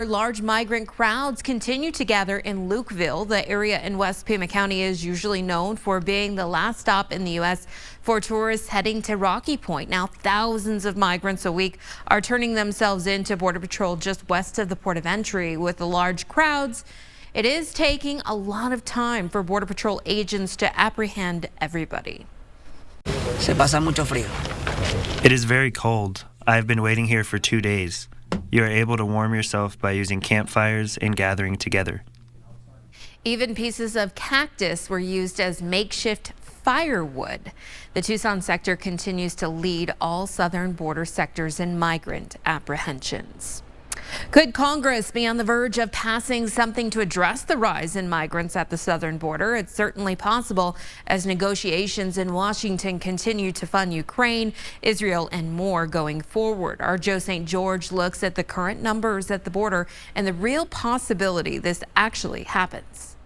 Large migrant crowds continue to gather in Lukeville. The area in West Pima County is usually known for being the last stop in the U.S. for tourists heading to Rocky Point. Now, thousands of migrants a week are turning themselves into Border Patrol just west of the port of entry. With the large crowds, it is taking a lot of time for Border Patrol agents to apprehend everybody. Se pasa mucho frío. It is very cold. I've been waiting here for 2 days. You are able to warm yourself by using campfires and gathering together. Even pieces of cactus were used as makeshift firewood. The Tucson sector continues to lead all southern border sectors in migrant apprehensions. Could Congress be on the verge of passing something to address the rise in migrants at the southern border? It's certainly possible as negotiations in Washington continue to fund Ukraine, Israel, and more going forward. Our Joe St. George looks at the current numbers at the border and the real possibility this actually happens.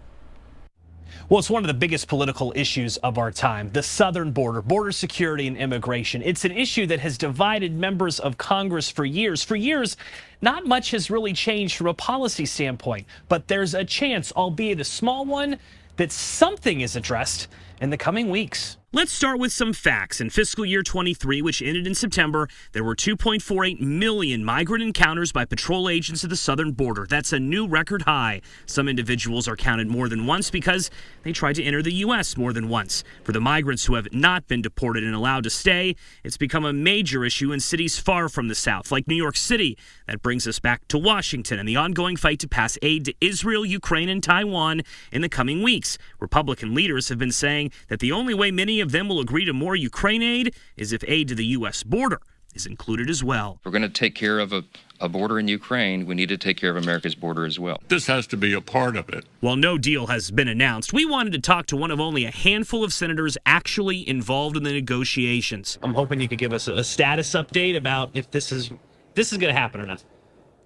Well, it's one of the biggest political issues of our time, the southern border, border security and immigration. It's an issue that has divided members of Congress for years. For years, not much has really changed from a policy standpoint, but there's a chance, albeit a small one, that something is addressed in the coming weeks. Let's start with some facts. In fiscal year 23, which ended in September, there were 2.48 million migrant encounters by patrol agents at the southern border. That's a new record high. Some individuals are counted more than once because they tried to enter the U.S. more than once. For the migrants who have not been deported and allowed to stay, it's become a major issue in cities far from the south, like New York City. That brings us back to Washington and the ongoing fight to pass aid to Israel, Ukraine, and Taiwan in the coming weeks. Republican leaders have been saying that the only way many of them will agree to more Ukraine aid is if aid to the U.S. border is included as well. If we're going to take care of a border in Ukraine, we need to take care of America's border as well. This has to be a part of it. While no deal has been announced, we wanted to talk to one of only a handful of senators actually involved in the negotiations. I'm hoping you could give us a status update about if this is going to happen or not.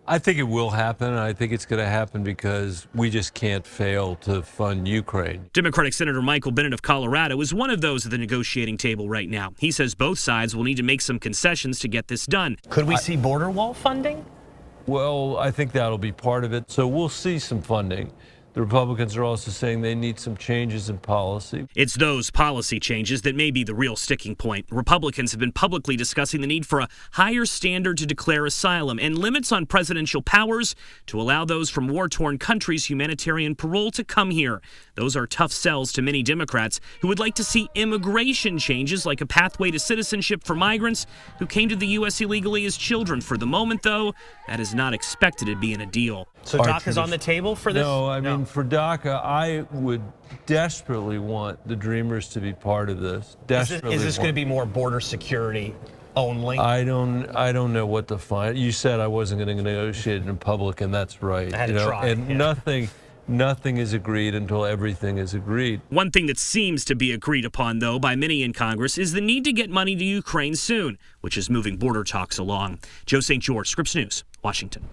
I think it will happen. I think it's going to happen because we just can't fail to fund Ukraine. Democratic Senator Michael Bennet of Colorado is one of those at the negotiating table right now. He says both sides will need to make some concessions to get this done. Could we see border wall funding? Well, I think that'll be part of it. So we'll see some funding. The Republicans are also saying they need some changes in policy. It's those policy changes that may be the real sticking point. Republicans have been publicly discussing the need for a higher standard to declare asylum and limits on presidential powers to allow those from war-torn countries humanitarian parole to come here. Those are tough sells to many Democrats who would like to see immigration changes like a pathway to citizenship for migrants who came to the U.S. illegally as children. For the moment, though, that is not expected to be in a deal. So DACA's on the table for this? No, I mean, for DACA, I would desperately want the Dreamers to be part of this. Desperately. Is this going to be more border security only? I don't know what to find. You said I wasn't going to negotiate in public, and that's right. I had to try. And yeah. Nothing is agreed until everything is agreed. One thing that seems to be agreed upon, though, by many in Congress is the need to get money to Ukraine soon, which is moving border talks along. Joe St. George, Scripps News, Washington.